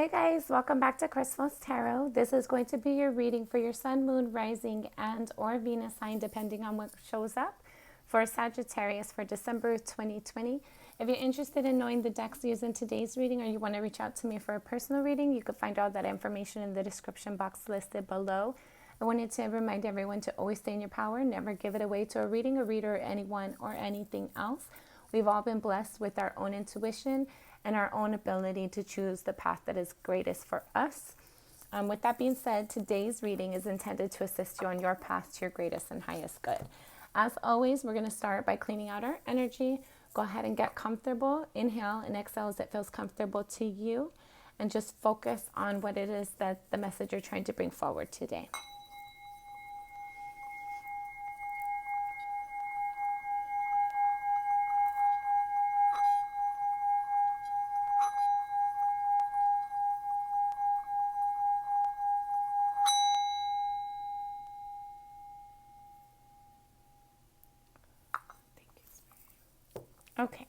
Hey guys, welcome back to Crystal's Tarot. This is going to be your reading for your Sun, Moon, Rising, and or Venus sign, depending on what shows up, for Sagittarius for December 2020. If you're interested in knowing the decks used in today's reading, or you want to reach out to me for a personal reading, you can find all that information in the description box listed below. I wanted to remind everyone to always stay in your power, never give it away to a reading, a reader, anyone, or anything else. We've all been blessed with our own intuition and our own ability to choose the path that is greatest for us. With that being said, today's reading is intended to assist you on your path to your greatest and highest good. As always, we're going to start by cleaning out our energy. Go ahead and get comfortable. Inhale and exhale as it feels comfortable to you. And just focus on what it is that the message you're trying to bring forward today. Okay.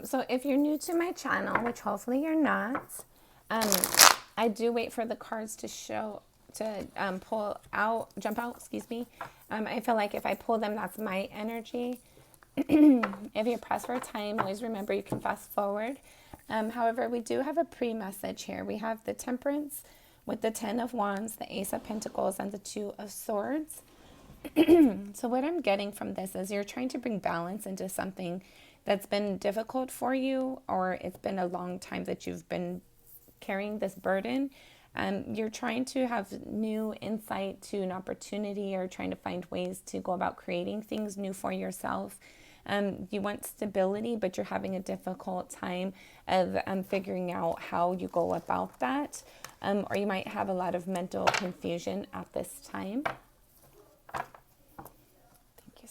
So if you're new to my channel, which hopefully you're not, I do wait for the cards to jump out, excuse me. I feel like if I pull them, that's my energy. If you're pressed for time, always remember you can fast forward. However, we do have a pre-message here. We have the Temperance with the 10 of Wands, the Ace of Pentacles, and the 2 of Swords. So what I'm getting from this is you're trying to bring balance into something that's been difficult for you, or it's been a long time that you've been carrying this burden. You're trying to have new insight to an opportunity, or trying to find ways to go about creating things new for yourself. You want stability, but you're having a difficult time of figuring out how you go about that. Or you might have a lot of mental confusion at this time.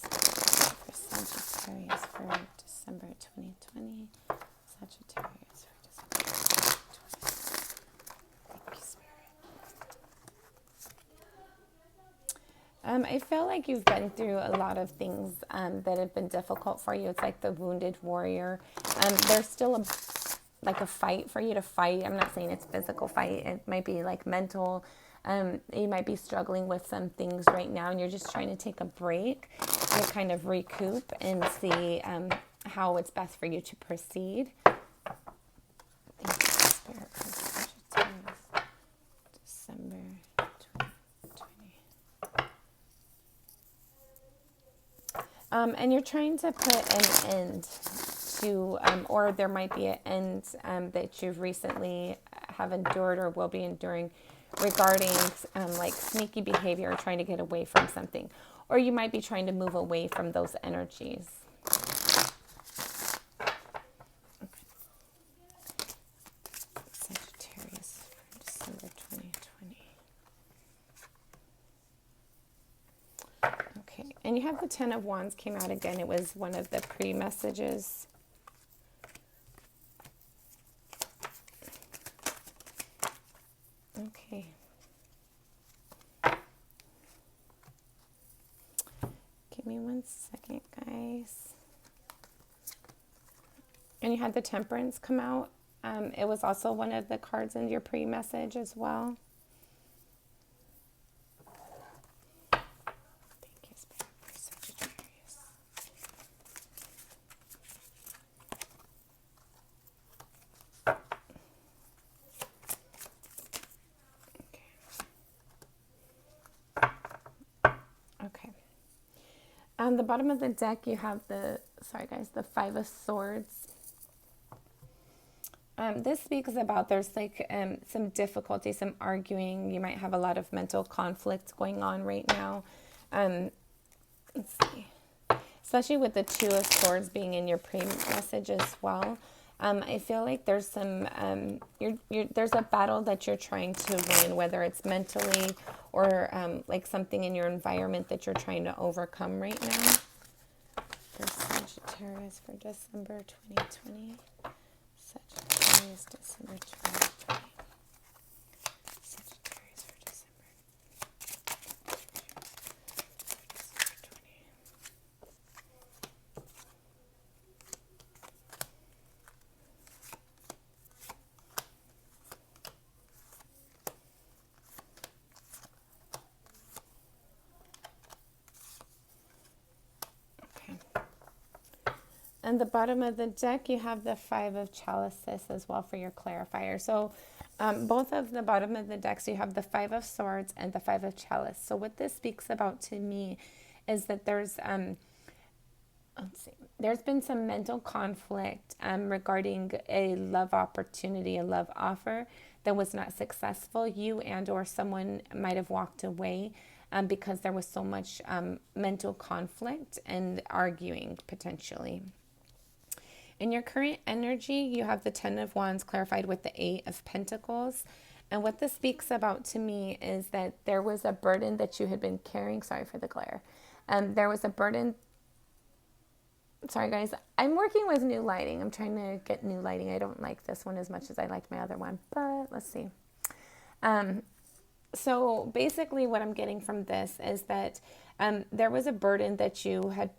For Sagittarius for December 2020. Sagittarius for December 2020. Thank you, Spirit. I feel like you've been through a lot of things that have been difficult for you. It's like the wounded warrior. There's still a fight for you to fight. I'm not saying it's physical fight. It might be like mental. You might be struggling with some things right now, and you're just trying to take a break to kind of recoup and see how it's best for you to proceed. Thank you, Spirit, for Sagittarius, December 2020. And you're trying to put an end to, or there might be an end that you've recently have endured or will be enduring, regarding like sneaky behavior or trying to get away from something. Or you might be trying to move away from those energies. Okay. Sagittarius for December 2020. Okay, and you have the 10 of Wands came out again. It was one of the pre-messages. Okay. Give me 1 second, guys. And you had the Temperance come out. It was also one of the cards in your pre-message as well. Thank you, Spirit, for Sagittarius. Okay. On the bottom of the deck, you have the 5 of Swords. This speaks about there's like some difficulty, some arguing. You might have a lot of mental conflict going on right now. Let's see. Especially with the 2 of Swords being in your pre-message as well. I feel like there's some, there's a battle that you're trying to win, whether it's mentally or like something in your environment that you're trying to overcome right now. For Sagittarius for December 2020. Sagittarius, December 2020. Sagittarius for December 2020. And the bottom of the deck, you have the Five of Chalices as well for your clarifier. So both of the bottom of the decks, you have the Five of Swords and the Five of Chalice. So what this speaks about to me is that there's been some mental conflict regarding a love opportunity, a love offer that was not successful. You and or someone might have walked away because there was so much mental conflict and arguing potentially. In your current energy, you have the Ten of Wands clarified with the Eight of Pentacles. And what this speaks about to me is that there was a burden that you had been carrying. Sorry for the glare. There was a burden. Sorry, guys. I'm working with new lighting. I'm trying to get new lighting. I don't like this one as much as I like my other one. But let's see. So basically what I'm getting from this is that there was a burden that you had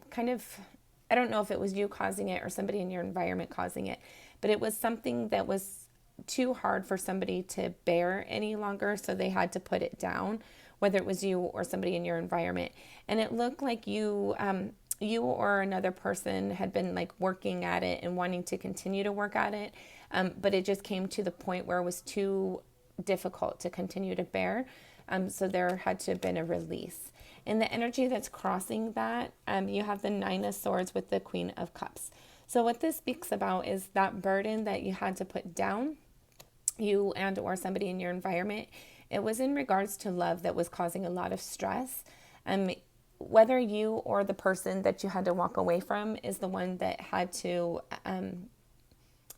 kind of... I don't know if it was you causing it or somebody in your environment causing it, but it was something that was too hard for somebody to bear any longer, so they had to put it down, whether it was you or somebody in your environment. And it looked like you or another person had been like working at it and wanting to continue to work at it, but it just came to the point where it was too difficult to continue to bear, so there had to have been a release. In the energy that's crossing that, you have the Nine of Swords with the Queen of Cups. So what this speaks about is that burden that you had to put down, you and or somebody in your environment. It was in regards to love that was causing a lot of stress. Whether you or the person that you had to walk away from is the one that had to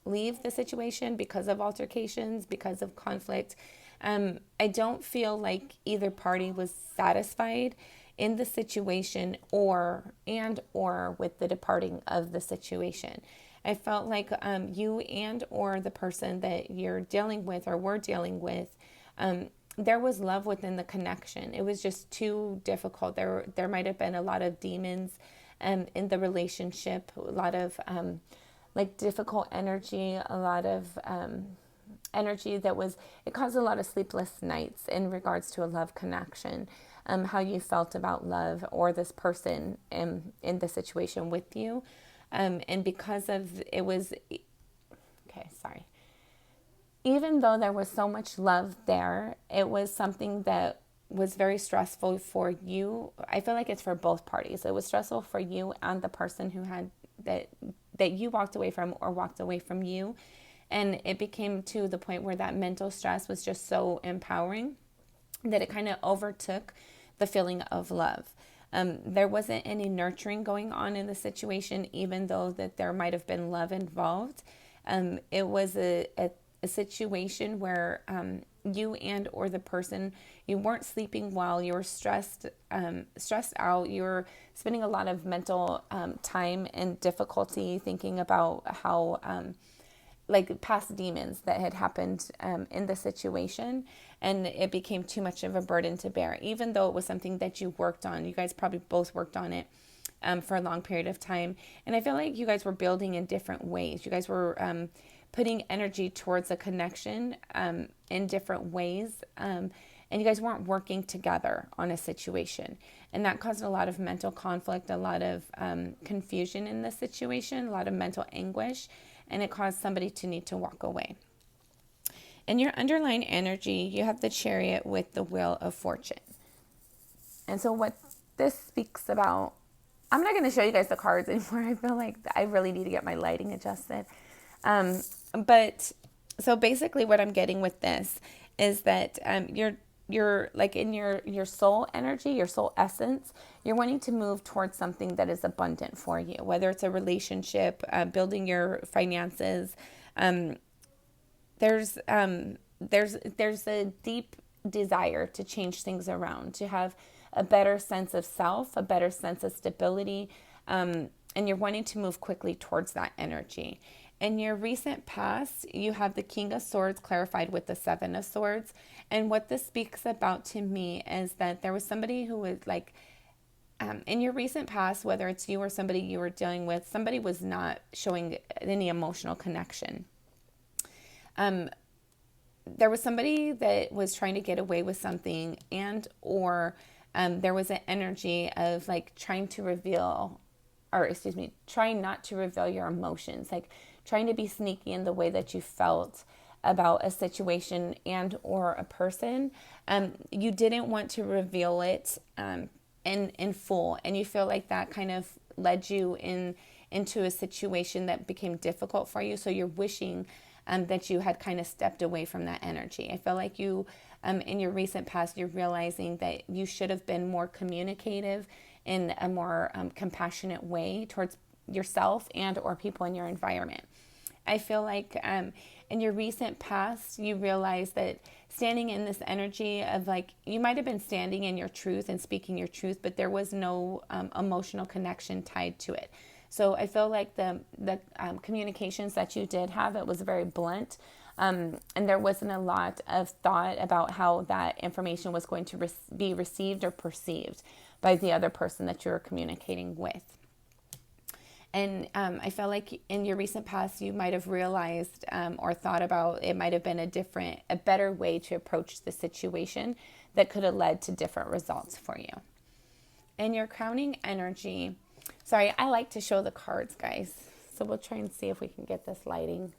leave the situation because of altercations, because of conflict. I don't feel like either party was satisfied in the situation or with the departing of the situation. I felt like you and or the person that you're dealing with or were dealing with, there was love within the connection. It was just too difficult. There might have been a lot of demons in the relationship, a lot of like difficult energy, a lot of energy that was, it caused a lot of sleepless nights in regards to a love connection, how you felt about love or this person in the situation with you. And because of it was, okay, sorry. Even though there was so much love there, it was something that was very stressful for you. I feel like it's for both parties. It was stressful for you and the person who had that you walked away from or walked away from you. And it became to the point where that mental stress was just so empowering that it kind of overtook the feeling of love. There wasn't any nurturing going on in the situation, even though that there might have been love involved. It was a situation where you and or the person, you weren't sleeping well, you were stressed out, you were spending a lot of mental time and difficulty thinking about how like past demons that had happened in the situation, and it became too much of a burden to bear, even though it was something that you worked on. You guys probably both worked on it for a long period of time, and I feel like you guys were building in different ways. You guys were putting energy towards a connection in different ways, and you guys weren't working together on a situation, and that caused a lot of mental conflict, a lot of confusion in the situation, a lot of mental anguish, and it caused somebody to need to walk away. In your underlying energy, you have the Chariot with the Wheel of Fortune. And so what this speaks about, I'm not going to show you guys the cards anymore. I feel like I really need to get my lighting adjusted. But so basically what I'm getting with this is that you're like in your soul energy, your soul essence, you're wanting to move towards something that is abundant for you, whether it's a relationship, building your finances. There's a deep desire to change things around, to have a better sense of self, a better sense of stability, and you're wanting to move quickly towards that energy. In your recent past, you have the King of Swords clarified with the Seven of Swords. And what this speaks about to me is that there was somebody who was like, in your recent past, whether it's you or somebody you were dealing with, somebody was not showing any emotional connection. There was somebody that was trying to get away with something, and or there was an energy of like trying to reveal or excuse me, trying not to reveal your emotions, like trying to be sneaky in the way that you felt about a situation and or a person. You didn't want to reveal it in full, and you feel like that kind of led you into a situation that became difficult for you. So you're wishing that you had kind of stepped away from that energy. I feel like you, in your recent past, you're realizing that you should have been more communicative in a more compassionate way towards yourself and or people in your environment. I feel like in your recent past, you realize that standing in this energy of like, you might have been standing in your truth and speaking your truth, but there was no emotional connection tied to it. So I feel like the communications that you did have, it was very blunt. And there wasn't a lot of thought about how that information was going to be received or perceived by the other person that you were communicating with. And I felt like in your recent past, you might have realized or thought about it might have been a better way to approach the situation that could have led to different results for you. In your crowning energy, sorry, I like to show the cards, guys. So we'll try and see if we can get this lighting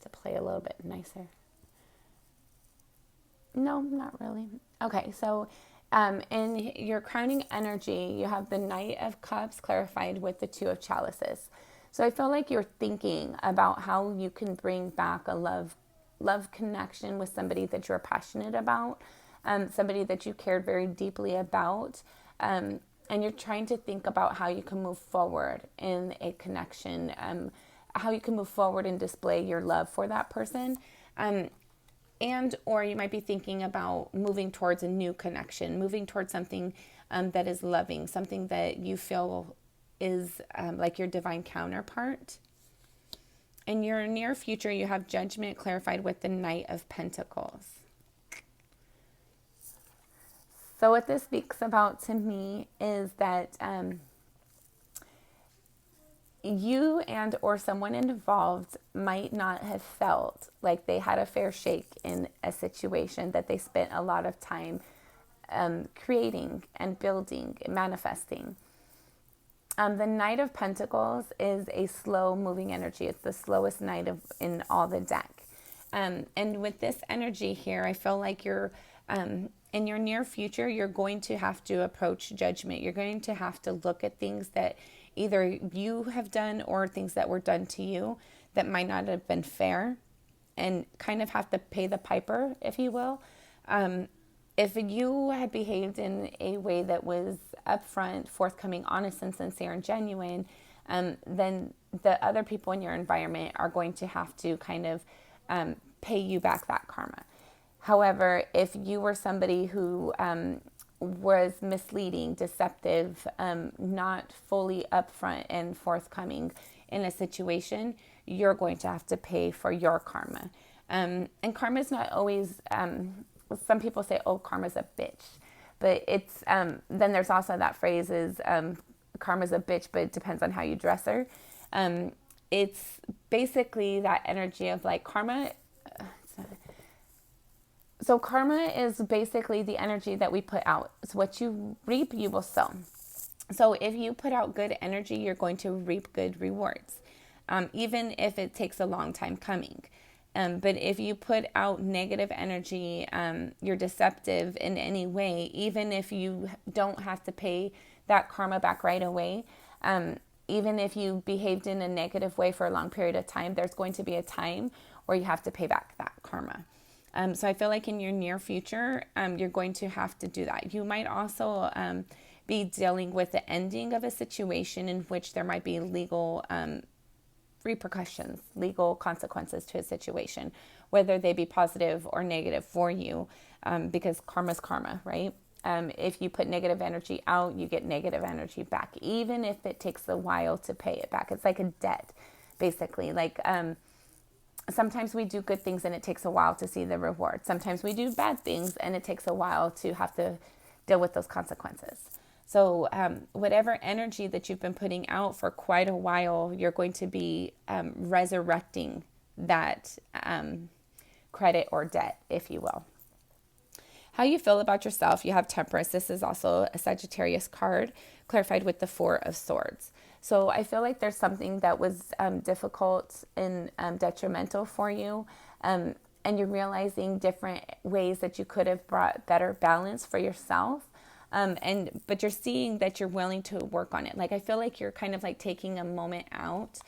to play a little bit nicer. No, not really. Okay, so in your crowning energy, you have the Knight of Cups clarified with the Two of Chalices. So I feel like you're thinking about how you can bring back a love connection with somebody that you're passionate about, somebody that you cared very deeply about, and you're trying to think about how you can move forward in a connection, how you can move forward and display your love for that person. And or you might be thinking about moving towards a new connection, moving towards something that is loving, something that you feel is like your divine counterpart. In your near future, you have Judgment clarified with the Knight of Pentacles. So what this speaks about to me is that you and or someone involved might not have felt like they had a fair shake in a situation that they spent a lot of time creating and building, manifesting. The Knight of Pentacles is a slow moving energy. It's the slowest knight in all the deck. And with this energy here, I feel like you're in your near future, you're going to have to approach judgment. You're going to have to look at things that either you have done or things that were done to you that might not have been fair, and kind of have to pay the piper, if you will. If you had behaved in a way that was upfront, forthcoming, honest, and sincere and genuine, then the other people in your environment are going to have to kind of pay you back that karma. However, if you were somebody who was misleading, deceptive, not fully upfront and forthcoming in a situation, you're going to have to pay for your karma. And karma is not always, some people say, oh, karma's a bitch. But it's, then there's also that phrase is, karma's a bitch, but it depends on how you dress her. It's basically that energy of like karma. So karma is basically the energy that we put out. It's what you reap, you will sow. So if you put out good energy, you're going to reap good rewards, even if it takes a long time coming. But if you put out negative energy, you're deceptive in any way, even if you don't have to pay that karma back right away, even if you behaved in a negative way for a long period of time, there's going to be a time where you have to pay back that karma. So I feel like in your near future, you're going to have to do that. You might also be dealing with the ending of a situation in which there might be legal repercussions, legal consequences to a situation, whether they be positive or negative for you, because karma's karma, right? If you put negative energy out, you get negative energy back, even if it takes a while to pay it back. It's like a debt, basically. Like, sometimes we do good things and it takes a while to see the reward. Sometimes we do bad things and it takes a while to have to deal with those consequences. So whatever energy that you've been putting out for quite a while, you're going to be resurrecting that credit or debt, if you will. How you feel about yourself, you have Temperance. This is also a Sagittarius card, clarified with the Four of Swords. So I feel like there's something that was difficult and detrimental for you. And you're realizing different ways that you could have brought better balance for yourself. But you're seeing that you're willing to work on it. Like, I feel like you're kind of like taking a moment out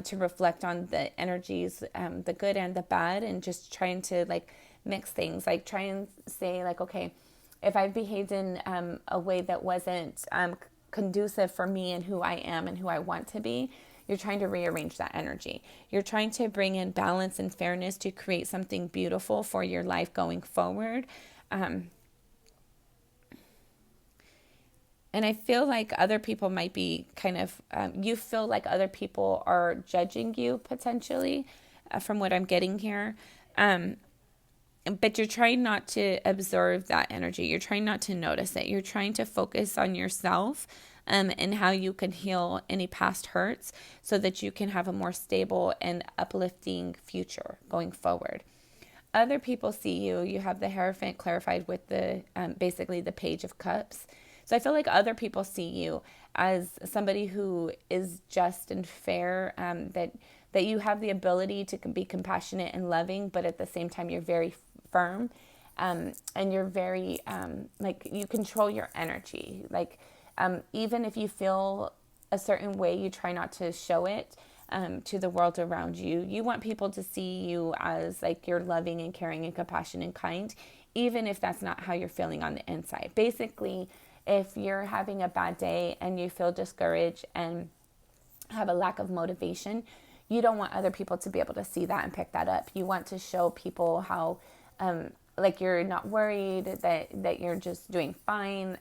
to reflect on the energies, the good and the bad, and just trying to like mix things. Like, try and say like, okay, if I behaved in a way that wasn't conducive for me and who I am and who I want to be, you're trying to rearrange that energy. You're trying to bring in balance and fairness to create something beautiful for your life going forward. And I feel like other people might be kind of, you feel like other people are judging you potentially, from what I'm getting here. But you're trying not to observe that energy. You're trying not to notice it. You're trying to focus on yourself, and how you can heal any past hurts so that you can have a more stable and uplifting future going forward. Other people see you. You have the Hierophant clarified with the basically the Page of Cups. So I feel like other people see you as somebody who is just and fair, that you have the ability to be compassionate and loving, but at the same time you're very firm, and you're very like, you control your energy. Like, even if you feel a certain way, you try not to show it to the world around you. You want people to see you as like you're loving and caring and compassionate and kind, even if that's not how you're feeling on the inside. Basically, if you're having a bad day and you feel discouraged and have a lack of motivation, you don't want other people to be able to see that and pick that up. You want to show people how like you're not worried, that you're just doing fine.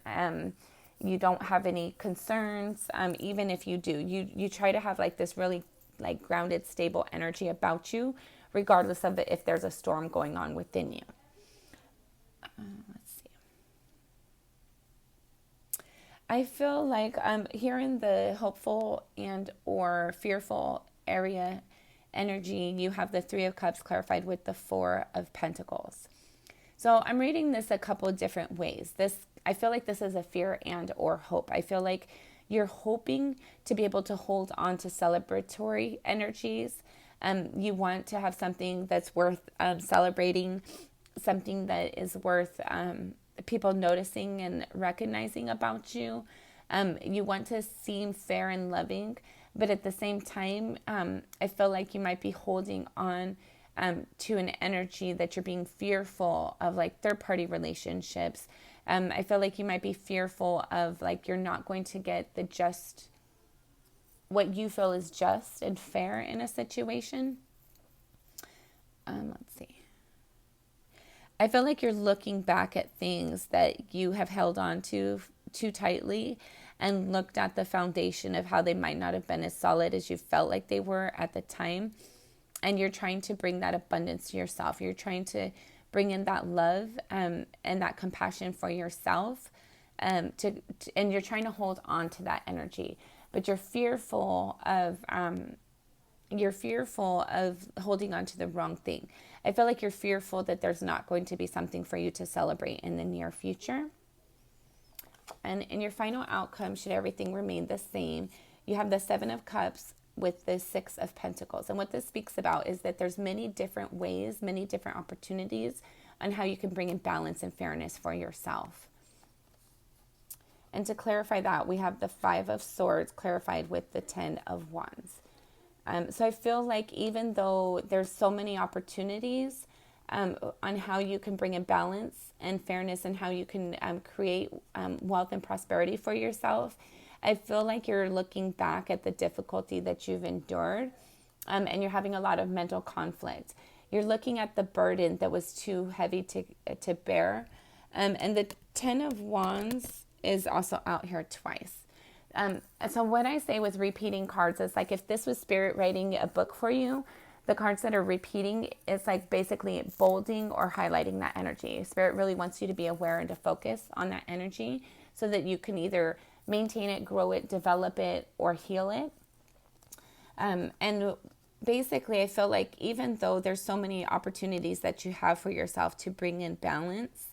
You don't have any concerns. Even if you do, you try to have like this really like grounded, stable energy about you, regardless of if there's a storm going on within you. Let's see. I feel like here in the hopeful and or fearful area energy, you have the Three of Cups clarified with the Four of Pentacles. So I'm reading this a couple of different ways. I feel like this is a fear and or hope. I feel like you're hoping to be able to hold on to celebratory energies. You want to have something that's worth celebrating, something that is worth people noticing and recognizing about you. You want to seem fair and loving, but at the same time, I feel like you might be holding on to an energy that you're being fearful of, like third-party relationships. I feel like you might be fearful of like you're not going to get what you feel is just and fair in a situation. Let's see. I feel like you're looking back at things that you have held on to too tightly and looked at the foundation of how they might not have been as solid as you felt like they were at the time. And you're trying to bring that abundance to yourself. You're trying to bring in that love and that compassion for yourself. And you're trying to hold on to that energy. But you're fearful of holding on to the wrong thing. I feel like you're fearful that there's not going to be something for you to celebrate in the near future. And in your final outcome, should everything remain the same, you have the Seven of Cups with the Six of Pentacles. And what this speaks about is that there's many different ways, many different opportunities on how you can bring in balance and fairness for yourself. And to clarify that, we have the Five of Swords clarified with the Ten of Wands. So I feel like even though there's so many opportunities on how you can bring in balance and fairness and how you can create wealth and prosperity for yourself, I feel like you're looking back at the difficulty that you've endured, and you're having a lot of mental conflict. You're looking at the burden that was too heavy to bear. And the Ten of Wands is also out here twice. So what I say with repeating cards is like, if this was Spirit writing a book for you, the cards that are repeating, it's like basically bolding or highlighting that energy. Spirit really wants you to be aware and to focus on that energy so that you can either maintain it, grow it, develop it, or heal it. And basically, I feel like even though there's so many opportunities that you have for yourself to bring in balance,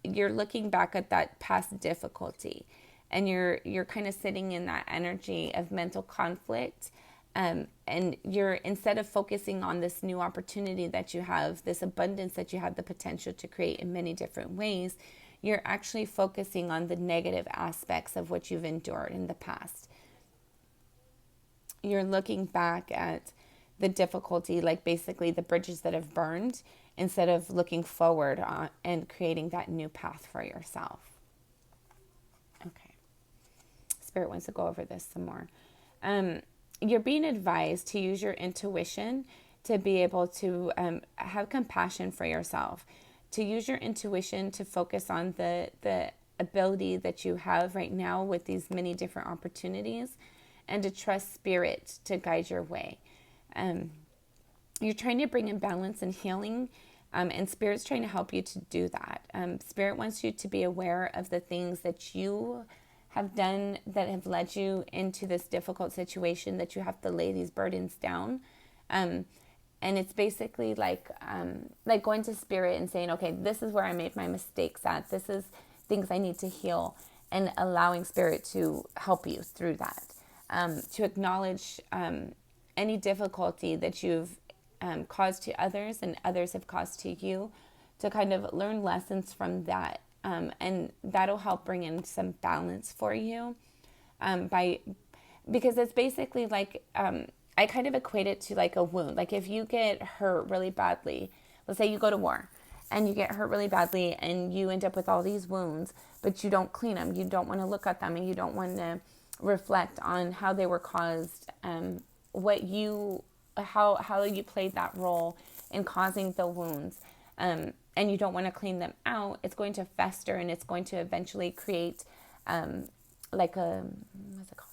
you're looking back at that past difficulty. and you're kind of sitting in that energy of mental conflict. And you're, instead of focusing on this new opportunity that you have, this abundance that you have the potential to create in many different ways, you're actually focusing on the negative aspects of what you've endured in the past. You're looking back at the difficulty, like basically the bridges that have burned, instead of looking forward and creating that new path for yourself. Okay. Spirit wants to go over this some more. You're being advised to use your intuition to be able to have compassion for yourself, to use your intuition to focus on the ability that you have right now with these many different opportunities, and to trust spirit to guide your way. You're trying to bring in balance and healing, and spirit's trying to help you to do that. Spirit wants you to be aware of the things that you have done that have led you into this difficult situation, that you have to lay these burdens down. And it's basically like going to spirit and saying, okay, this is where I made my mistakes at. This is things I need to heal, and allowing spirit to help you through that. To acknowledge any difficulty that you've caused to others and others have caused to you, to kind of learn lessons from that. And that'll help bring in some balance for you, because it's basically like, I kind of equate it to like a wound. Like if you get hurt really badly, let's say you go to war and you get hurt really badly and you end up with all these wounds, but you don't clean them. You don't want to look at them, and you don't want to reflect on how they were caused, how you played that role in causing the wounds. And you don't want to clean them out. It's going to fester, and it's going to eventually create what's it called?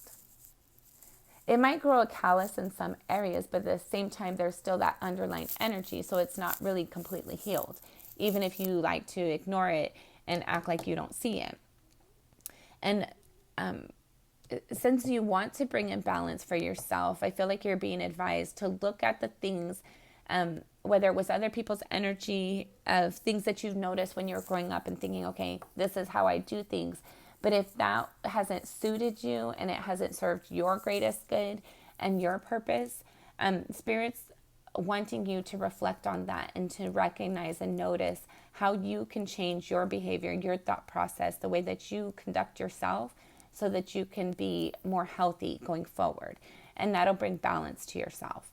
It might grow a callus in some areas, but at the same time, there's still that underlying energy. So it's not really completely healed, even if you like to ignore it and act like you don't see it. And since you want to bring in balance for yourself, I feel like you're being advised to look at the things, whether it was other people's energy, of things that you've noticed when you were growing up and thinking, okay, this is how I do things. But if that hasn't suited you and it hasn't served your greatest good and your purpose, Spirit's wanting you to reflect on that and to recognize and notice how you can change your behavior, your thought process, the way that you conduct yourself, so that you can be more healthy going forward. And that'll bring balance to yourself.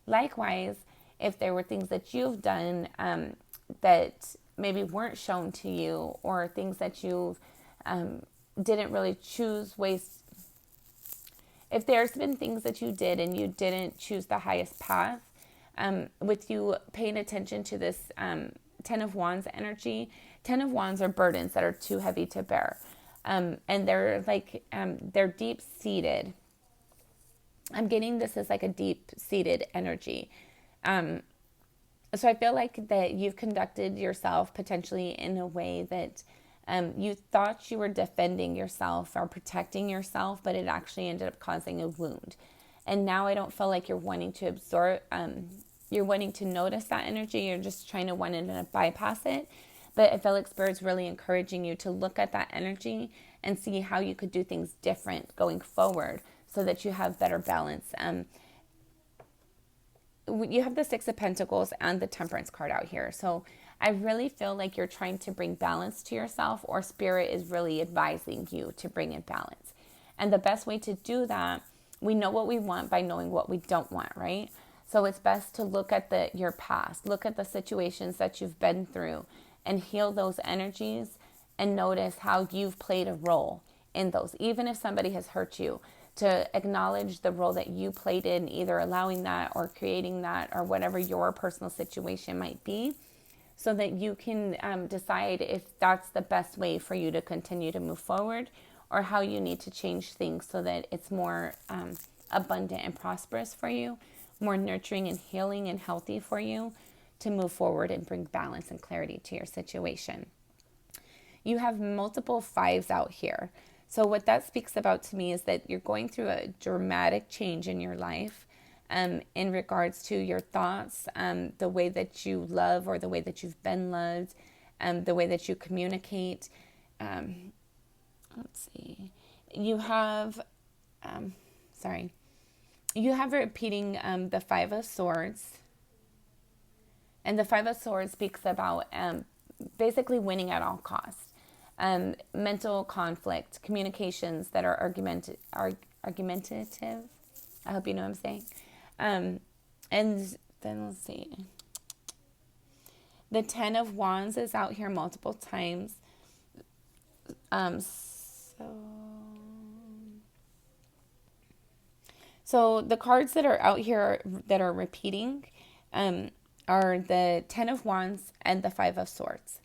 Likewise, if there were things that you've done that maybe weren't shown to you, or things that you didn't really choose ways, if there's been things that you did and you didn't choose the highest path, with you paying attention to this Ten of Wands energy. 10 of Wands are burdens that are too heavy to bear. And they're like, they're deep-seated. I'm getting this as like a deep-seated energy. So I feel like that you've conducted yourself potentially in a way that you thought you were defending yourself or protecting yourself, but it actually ended up causing a wound. And now I don't feel like you're wanting to absorb, you're wanting to notice that energy. You're just trying to want to bypass it. But I feel like Spirit's really encouraging you to look at that energy and see how you could do things different going forward, so that you have better balance. You have the Six of Pentacles and the Temperance card out here. So I really feel like you're trying to bring balance to yourself, or Spirit is really advising you to bring in balance. And the best way to do that, we know what we want by knowing what we don't want, right? So it's best to look at your past, look at the situations that you've been through, and heal those energies, and notice how you've played a role in those. Even if somebody has hurt you, to acknowledge the role that you played in either allowing that or creating that, or whatever your personal situation might be, so that you can decide if that's the best way for you to continue to move forward, or how you need to change things so that it's more abundant and prosperous for you, more nurturing and healing and healthy for you to move forward and bring balance and clarity to your situation. You have multiple fives out here. So what that speaks about to me is that you're going through a dramatic change in your life, in regards to your thoughts, the way that you love, or the way that you've been loved, the way that you communicate. Let's see. you have, you have repeating the Five of Swords. And the Five of Swords speaks about basically winning at all costs. Mental conflict, communications that are argumentative. I hope you know what I'm saying. And then let's see. The Ten of Wands is out here multiple times. So the cards that are out here that are repeating are the Ten of Wands and the Five of Swords.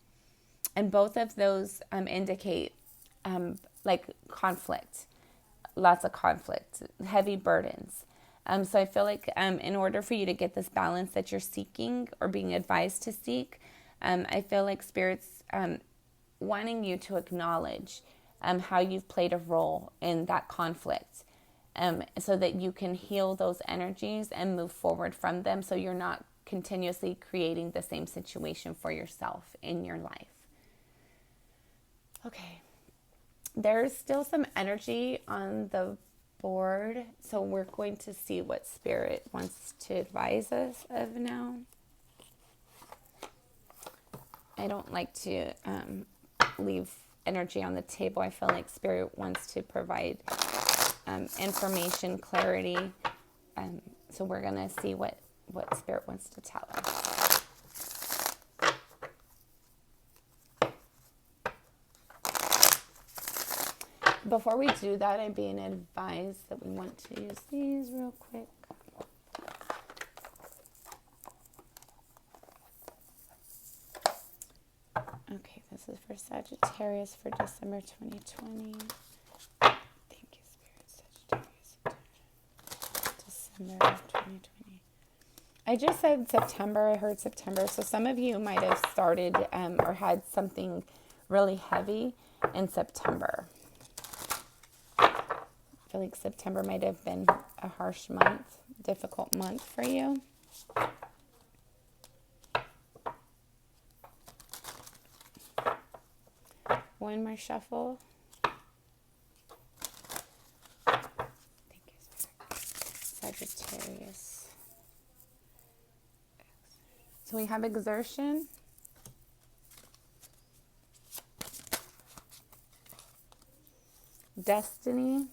And both of those indicate like conflict, lots of conflict, heavy burdens. So I feel like in order for you to get this balance that you're seeking or being advised to seek, I feel like Spirit's wanting you to acknowledge how you've played a role in that conflict, so that you can heal those energies and move forward from them, so you're not continuously creating the same situation for yourself in your life. Okay. There's still some energy on the board, so we're going to see what Spirit wants to advise us of now. I don't like to leave energy on the table. I feel like Spirit wants to provide information, clarity. So we're going to see what Spirit wants to tell us. Before we do that, I'm being advised that we want to use these real quick. Okay, this is for Sagittarius for December 2020. Thank you, Spirit. Sagittarius. December of 2020. I just said September. I heard September. So some of you might have started or had something really heavy in September. I feel like September might have been a harsh month, difficult month for you. One more shuffle. Thank you, Sagittarius. So we have exertion. Destiny.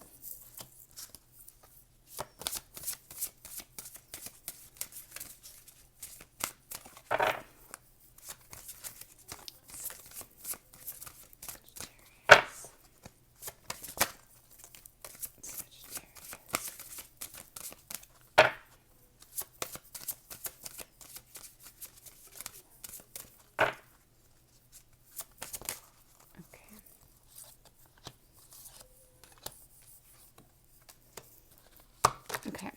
Okay.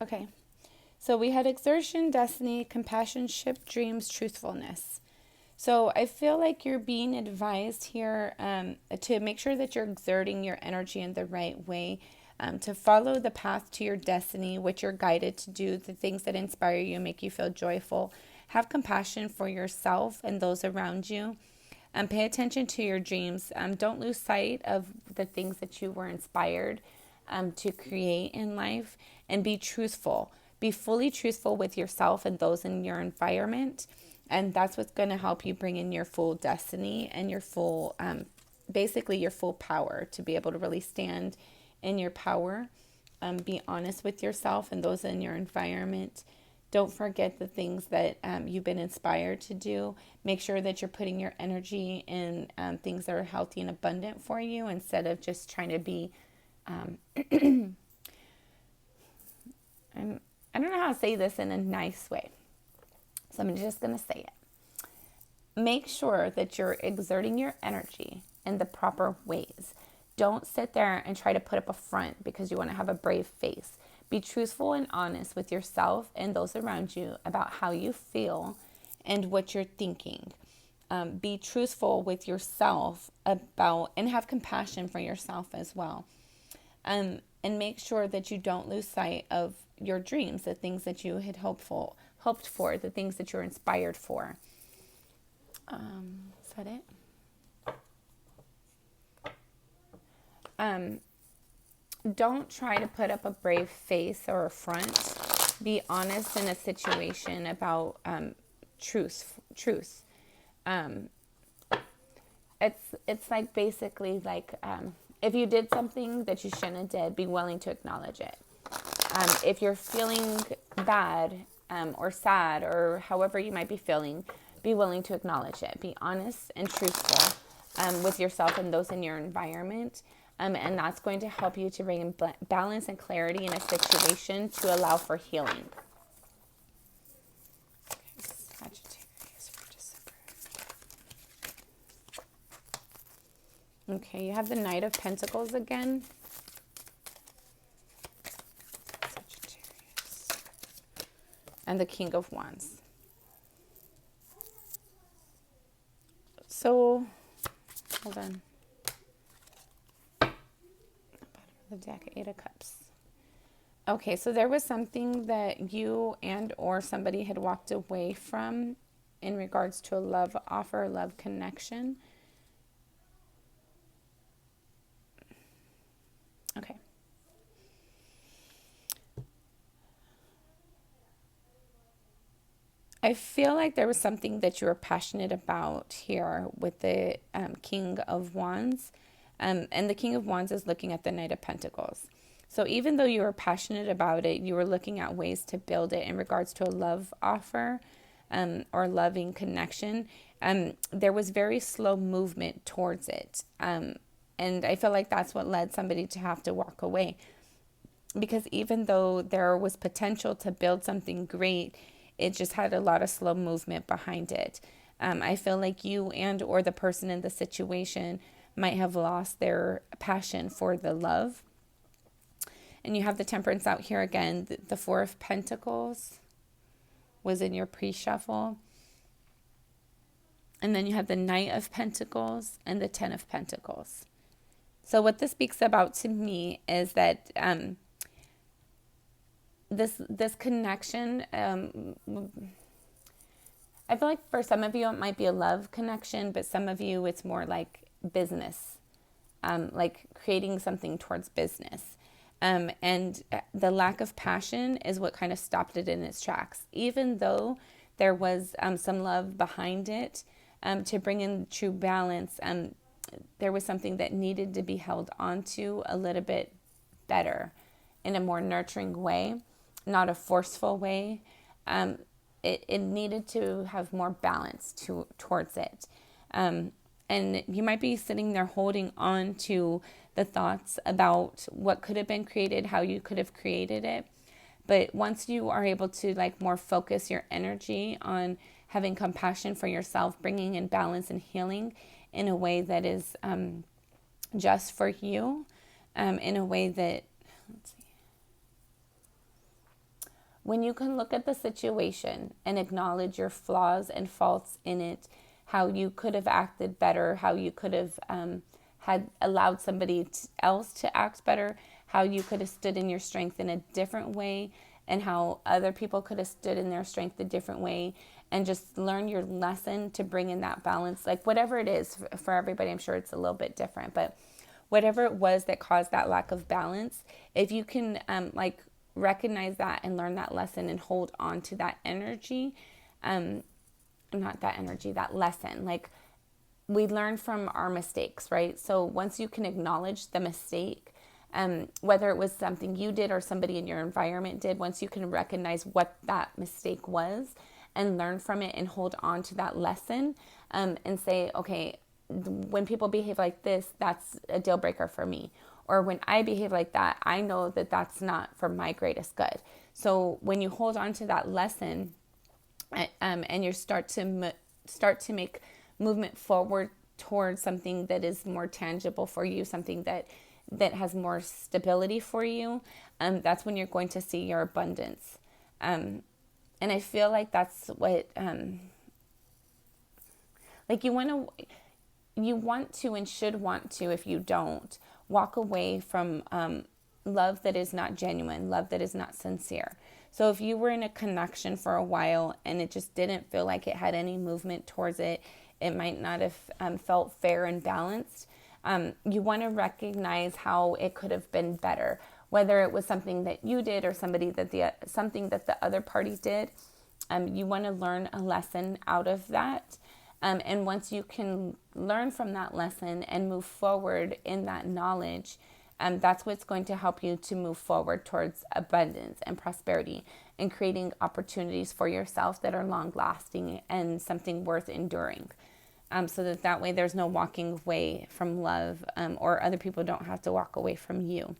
Okay. So we had exertion, destiny, compassion, ship, dreams, truthfulness. So I feel like you're being advised here to make sure that you're exerting your energy in the right way, to follow the path to your destiny, which you're guided to do, the things that inspire you, make you feel joyful. Have compassion for yourself and those around you. Pay attention to your dreams. Don't lose sight of the things that you were inspired to create in life, and be truthful. Be fully truthful with yourself and those in your environment. And that's what's going to help you bring in your full destiny and your full, basically your full power to be able to really stand in your power. Be honest with yourself and those in your environment. Don't forget the things that you've been inspired to do. Make sure that you're putting your energy in things that are healthy and abundant for you, instead of just trying to be, I don't know how to say this in a nice way, so I'm just going to say it. Make sure that you're exerting your energy in the proper ways. Don't sit there and try to put up a front because you want to have a brave face. Be truthful and honest with yourself and those around you about how you feel and what you're thinking. Be truthful with yourself about, and have compassion for yourself as well. And make sure that you don't lose sight of your dreams, the things that you had hoped for, the things that you're inspired for. Is that it? Don't try to put up a brave face or a front. Be honest in a situation about truth. It's like basically like if you did something that you shouldn't have did, be willing to acknowledge it. If you're feeling bad or sad or however you might be feeling, be willing to acknowledge it. Be honest and truthful with yourself and those in your environment. And that's going to help you to bring in balance and clarity in a situation to allow for healing. Okay, Sagittarius for December. Okay, you have the Knight of Pentacles again. Sagittarius. And the King of Wands. So, hold on. The deck, Eight of Cups. Okay, so there was something that you and or somebody had walked away from in regards to a love offer, love connection. Okay. I feel like there was something that you were passionate about here with the King of Wands. And the King of Wands is looking at the Knight of Pentacles. So even though you were passionate about it, you were looking at ways to build it in regards to a love offer or loving connection. There was very slow movement towards it. And I feel like that's what led somebody to have to walk away. Because even though there was potential to build something great, it just had a lot of slow movement behind it. I feel like you and or the person in the situation might have lost their passion for the love. And you have the Temperance out here again. The Four of Pentacles was in your pre-shuffle. And then you have the Knight of Pentacles and the Ten of Pentacles. So what this speaks about to me is that this connection, I feel like for some of you it might be a love connection, but some of you it's more like business, like creating something towards business. And the lack of passion is what kind of stopped it in its tracks. Even though there was some love behind it, to bring in true balance, there was something that needed to be held onto a little bit better in a more nurturing way, not a forceful way. It needed to have more balance towards it. And you might be sitting there holding on to the thoughts about what could have been created, how you could have created it. But once you are able to like more focus your energy on having compassion for yourself, bringing in balance and healing in a way that is just for you, in a way that, let's see. When you can look at the situation and acknowledge your flaws and faults in it, how you could have acted better, how you could have had allowed somebody else to act better, how you could have stood in your strength in a different way, and how other people could have stood in their strength a different way, and just learn your lesson to bring in that balance. Like whatever it is for everybody, I'm sure it's a little bit different, but whatever it was that caused that lack of balance, if you can like recognize that and learn that lesson and hold on to that energy, not that energy, that lesson. Like we learn from our mistakes, right? So once you can acknowledge the mistake, whether it was something you did or somebody in your environment did, once you can recognize what that mistake was and learn from it and hold on to that lesson, and say, okay, when people behave like this, that's a deal breaker for me. Or when I behave like that, I know that that's not for my greatest good. So when you hold on to that lesson, and you start to make movement forward towards something that is more tangible for you, something that has more stability for you, that's when you're going to see your abundance. And I feel like that's what, like you want to and should want to, if you don't, walk away from love that is not genuine, love that is not sincere. So if you were in a connection for a while and it just didn't feel like it had any movement towards it, it might not have felt fair and balanced. You want to recognize how it could have been better, whether it was something that you did or something that the other party did. You want to learn a lesson out of that. And once you can learn from that lesson and move forward in that knowledge, that's what's going to help you to move forward towards abundance and prosperity and creating opportunities for yourself that are long lasting and something worth enduring. So that way there's no walking away from love, or other people don't have to walk away from you.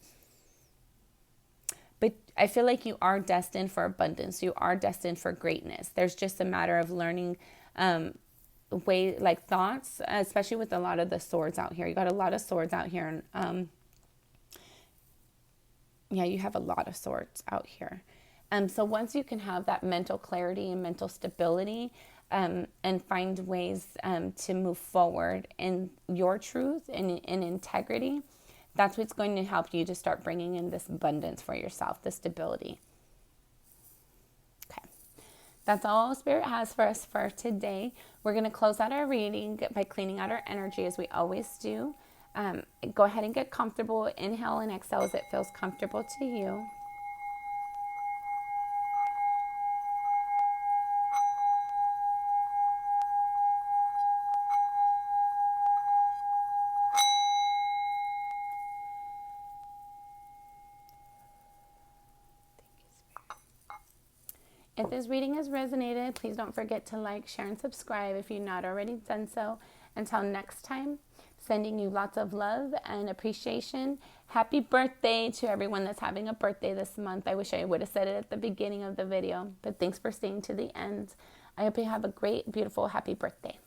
But I feel like you are destined for abundance. You are destined for greatness. There's just a matter of learning thoughts, especially with a lot of the swords out here. You got a lot of swords out here. And, you have a lot of swords out here. So once you can have that mental clarity and mental stability, and find ways to move forward in your truth and in integrity, that's what's going to help you to start bringing in this abundance for yourself, this stability. Okay, that's all Spirit has for us for today. We're going to close out our reading by cleaning out our energy as we always do. Go ahead and get comfortable. Inhale and exhale as it feels comfortable to you. If this reading has resonated, please don't forget to like, share, and subscribe if you've not already done so. Until next time, sending you lots of love and appreciation. Happy birthday to everyone that's having a birthday this month. I wish I would have said it at the beginning of the video, but thanks for staying to the end. I hope you have a great, beautiful, happy birthday.